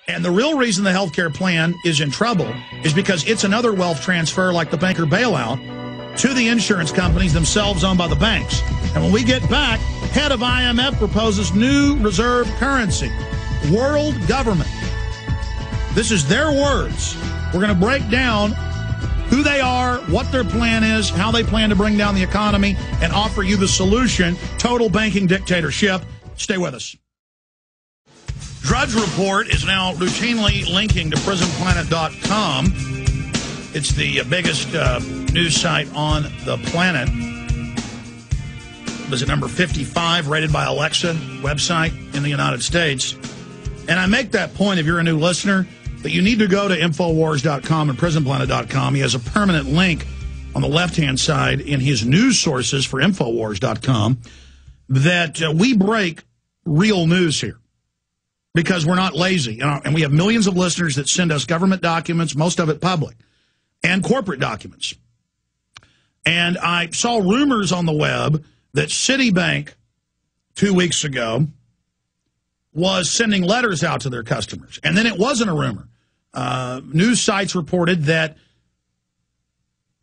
And the real reason the health care plan is in trouble is because it's another wealth transfer like the banker bailout to the insurance companies themselves owned by the banks. And when we get back, head of IMF proposes new reserve currency, world government. This is their words. We're going to break down who they are, what their plan is, how they plan to bring down the economy, and offer you the solution, total banking dictatorship. Stay with us. Drudge Report is now routinely linking to prisonplanet.com. It's the biggest news site on the planet. It was at number 55, rated by Alexa website in the United States. And I make that point, if you're a new listener, that you need to go to Infowars.com and prisonplanet.com. He has a permanent link on the left-hand side in his news sources for Infowars.com that we break real news here because we're not lazy. And we have millions of listeners that send us government documents, most of it public, and corporate documents. And I saw rumors on the web that Citibank 2 weeks ago was sending letters out to their customers. And then it wasn't a rumor. News sites reported that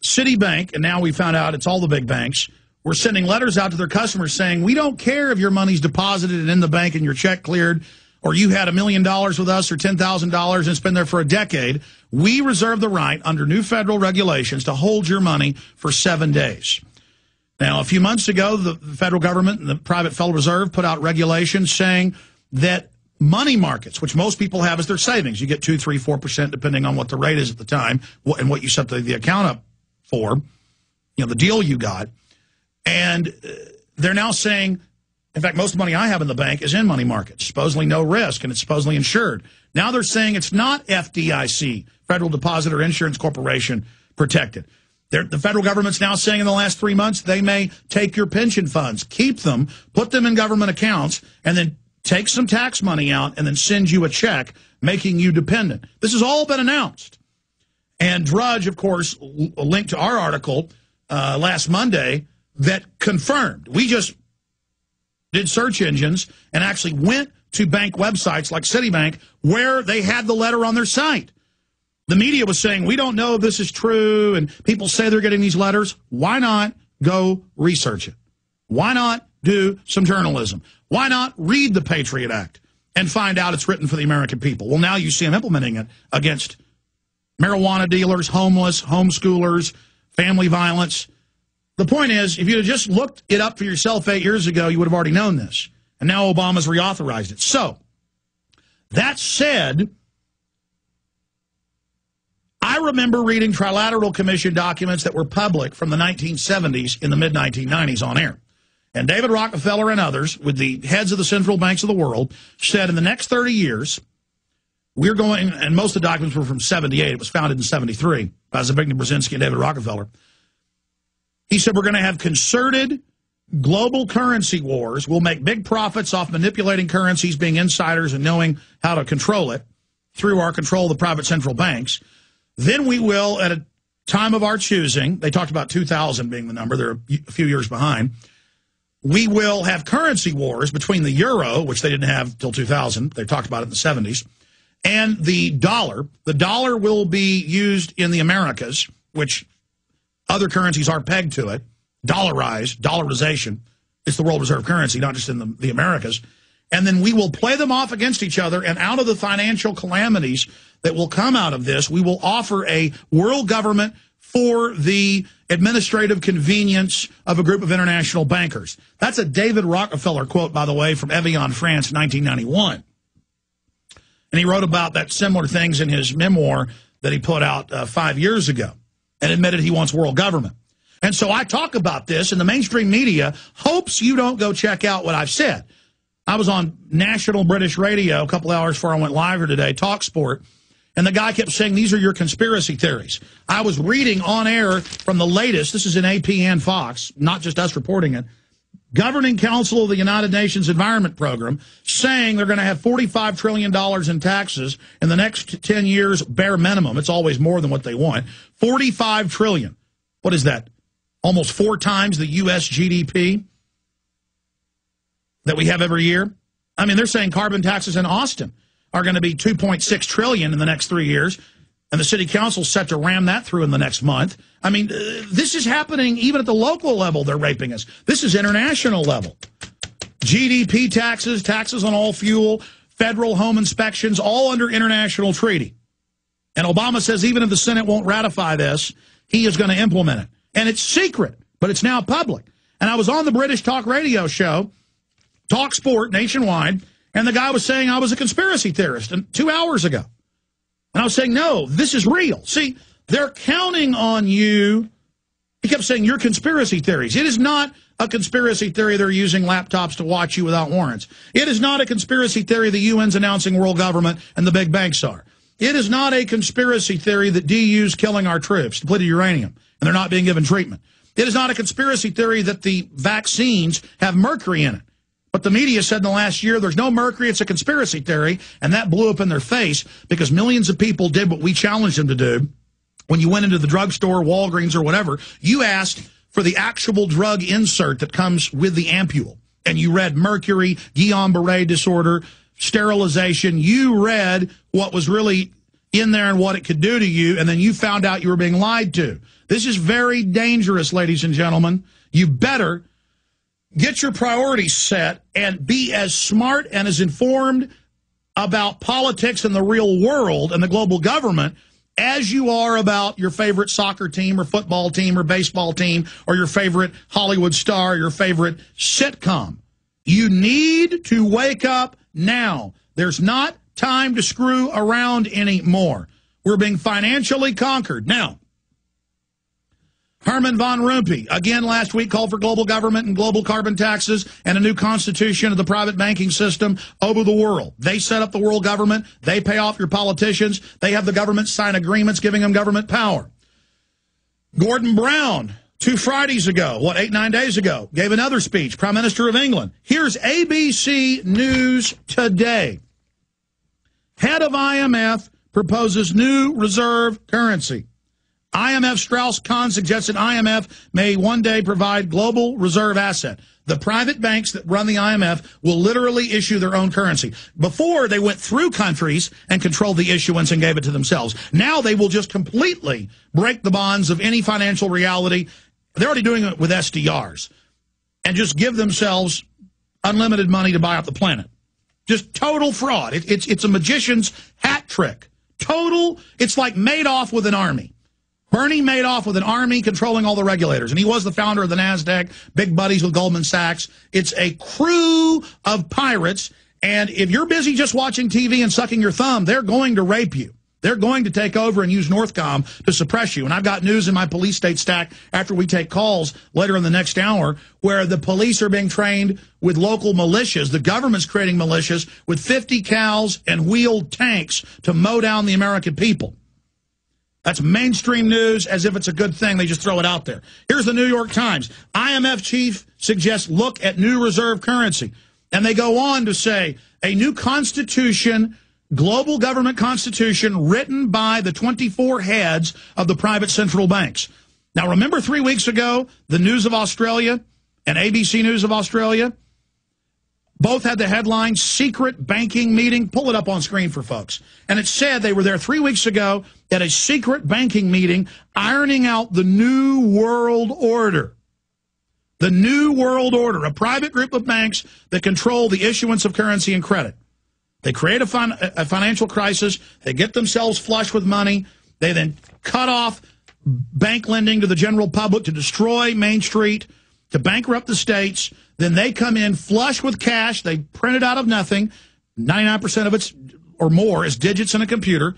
Citibank, and now we found out it's all the big banks, were sending letters out to their customers saying, we don't care if your money's deposited in the bank and your check cleared, or you had $1 million with us or $10,000 and it's been there for a decade. We reserve the right under new federal regulations to hold your money for 7 days. Now, a few months ago, the federal government and the private Federal Reserve put out regulations saying that money markets, which most people have as their savings, you get 2, 3, 4%, depending on what the rate is at the time and what you set the account up for, the deal you got. And they're now saying, in fact, most money I have in the bank is in money markets, supposedly no risk, and it's supposedly insured. Now they're saying it's not FDIC, Federal Depositor Insurance Corporation, protected. The federal government's now saying in the last 3 months they may take your pension funds, keep them, put them in government accounts, and then take some tax money out and then send you a check, making you dependent. This has all been announced. And Drudge, of course, linked to our article last Monday that confirmed. We just did search engines and actually went to bank websites like Citibank where they had the letter on their site. The media was saying, we don't know if this is true, and people say they're getting these letters. Why not go research it? Why not do some journalism? Why not read the Patriot Act and find out it's written for the American people? Well, now you see them implementing it against marijuana dealers, homeless, homeschoolers, family violence. The point is, if you had just looked it up for yourself 8 years ago, you would have already known this. And now Obama's reauthorized it. So, that said, I remember reading Trilateral Commission documents that were public from the 1970s in the mid-1990s on air. And David Rockefeller and others, with the heads of the central banks of the world, said in the next 30 years, we're going, and most of the documents were from 78. It was founded in 73 by Zbigniew Brzezinski and David Rockefeller. He said, we're going to have concerted global currency wars. We'll make big profits off manipulating currencies, being insiders, and knowing how to control it through our control of the private central banks. Then we will, at a time of our choosing, they talked about 2000 being the number, they're a few years behind, we will have currency wars between the euro, which they didn't have till 2000, they talked about it in the 70s, and the dollar. The dollar will be used in the Americas, which other currencies are pegged to it, dollarization. It's the world reserve currency, not just in the Americas. And then we will play them off against each other, and out of the financial calamities that will come out of this, we will offer a world government for the administrative convenience of a group of international bankers. That's a David Rockefeller quote, by the way, from Evian, France, 1991. And he wrote about that similar things in his memoir that he put out 5 years ago and admitted he wants world government. And so I talk about this, and the mainstream media hopes you don't go check out what I've said. I was on national British radio a couple hours before I went live here today, TalkSport, and the guy kept saying, these are your conspiracy theories. I was reading on air from the latest, this is in AP and Fox, not just us reporting it, Governing Council of the United Nations Environment Program, saying they're going to have $45 trillion in taxes in the next 10 years, bare minimum. It's always more than what they want. $45 trillion. What is that? Almost 4 times the U.S. GDP that we have every year? I mean, they're saying carbon taxes in Austin are going to be $2.6 trillion in the next 3 years, and the city council's set to ram that through in the next month. I mean, this is happening even at the local level. They're raping us. This is international level. GDP taxes, taxes on all fuel, federal home inspections, all under international treaty. And Obama says even if the Senate won't ratify this, he is going to implement it. And it's secret, but it's now public. And I was on the British talk radio show, Talk Sport nationwide, and the guy was saying I was a conspiracy theorist 2 hours ago. And I was saying, no, this is real. See, they're counting on you. He kept saying, your conspiracy theories. It is not a conspiracy theory they're using laptops to watch you without warrants. It is not a conspiracy theory the UN's announcing world government and the big banks are. It is not a conspiracy theory that DU's killing our troops, depleted uranium, and they're not being given treatment. It is not a conspiracy theory that the vaccines have mercury in it. But the media said in the last year there's no mercury, it's a conspiracy theory, and that blew up in their face because millions of people did what we challenged them to do. When you went into the drugstore, Walgreens, or whatever, you asked for the actual drug insert that comes with the ampule. And you read mercury, Guillain-Barré disorder, sterilization. You read what was really in there and what it could do to you, and then you found out you were being lied to. This is very dangerous, ladies and gentlemen. You better get your priorities set and be as smart and as informed about politics and the real world and the global government as you are about your favorite soccer team or football team or baseball team or your favorite Hollywood star, your favorite sitcom. You need to wake up now. There's not time to screw around anymore. We're being financially conquered. Now, Herman von Rompuy, again last week, called for global government and global carbon taxes and a new constitution of the private banking system over the world. They set up the world government. They pay off your politicians. They have the government sign agreements giving them government power. Gordon Brown, 2 Fridays ago, 8-9 days ago, gave another speech, Prime Minister of England. Here's ABC News today. Head of IMF proposes new reserve currency. IMF Strauss-Kahn suggests that IMF may one day provide global reserve asset. The private banks that run the IMF will literally issue their own currency. Before, they went through countries and controlled the issuance and gave it to themselves. Now they will just completely break the bonds of any financial reality. They're already doing it with SDRs and just give themselves unlimited money to buy up the planet. Just total fraud. It's a magician's hat trick. Total. It's like Madoff with an army. Bernie Madoff with an army controlling all the regulators. And he was the founder of the NASDAQ, big buddies with Goldman Sachs. It's a crew of pirates. And if you're busy just watching TV and sucking your thumb, they're going to rape you. They're going to take over and use Northcom to suppress you. And I've got news in my police state stack after we take calls later in the next hour where the police are being trained with local militias. The government's creating militias with 50 cows and wheeled tanks to mow down the American people. That's mainstream news as if it's a good thing. They just throw it out there. Here's the New York Times. IMF chief suggests look at new reserve currency. And they go on to say a new constitution, global government constitution written by the 24 heads of the private central banks. Now, remember 3 weeks ago, the News of Australia and ABC News of Australia both had the headline, secret banking meeting. Pull it up on screen for folks. And it said they were there 3 weeks ago at a secret banking meeting ironing out the New World Order. The New World Order, a private group of banks that control the issuance of currency and credit. They create a financial crisis. They get themselves flush with money. They then cut off bank lending to the general public to destroy Main Street, to bankrupt the states. Then they come in flush with cash. They print it out of nothing. 99% of it or more is digits in a computer.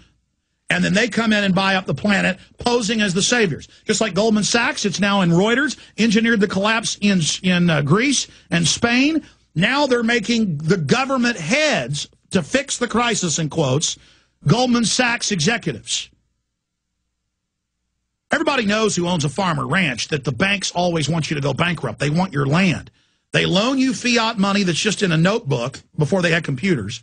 And then they come in and buy up the planet, posing as the saviors. Just like Goldman Sachs, it's now in Reuters, engineered the collapse in Greece and Spain. Now they're making the government heads to fix the crisis, in quotes, Goldman Sachs executives. Everybody knows who owns a farm or ranch that the banks always want you to go bankrupt. They want your land. They loan you fiat money that's just in a notebook before they had computers.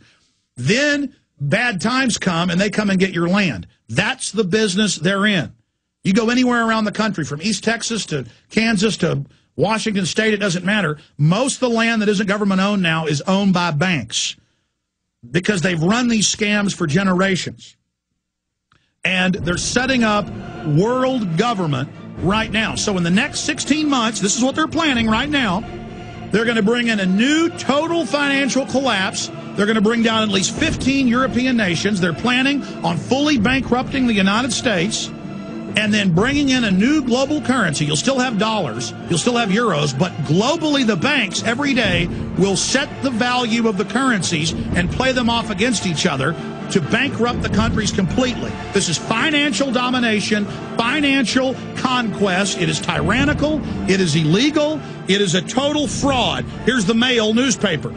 Then bad times come and they come and get your land. That's the business they're in. You go anywhere around the country, from East Texas to Kansas to Washington State, it doesn't matter. Most of the land that isn't government owned now is owned by banks. because they've run these scams for generations. And they're setting up world government right now. So in the next 16 months, this is what they're planning right now. They're going to bring in a new total financial collapse. They're going to bring down at least 15 European nations. They're planning on fully bankrupting the United States and then bringing in a new global currency. You'll still have dollars, you'll still have euros, but globally the banks every day will set the value of the currencies and play them off against each other to bankrupt the countries completely. This is financial domination, financial conquest. It is tyrannical, it is illegal, it is a total fraud. Here's the Mail newspaper.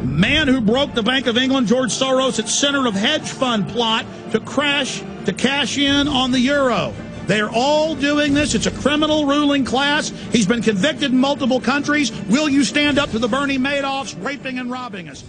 Man who broke the Bank of England, George Soros, at center of hedge fund plot to cash in on the euro. They are all doing this. It's a criminal ruling class. He's been convicted in multiple countries. Will you stand up to the Bernie Madoffs raping and robbing us?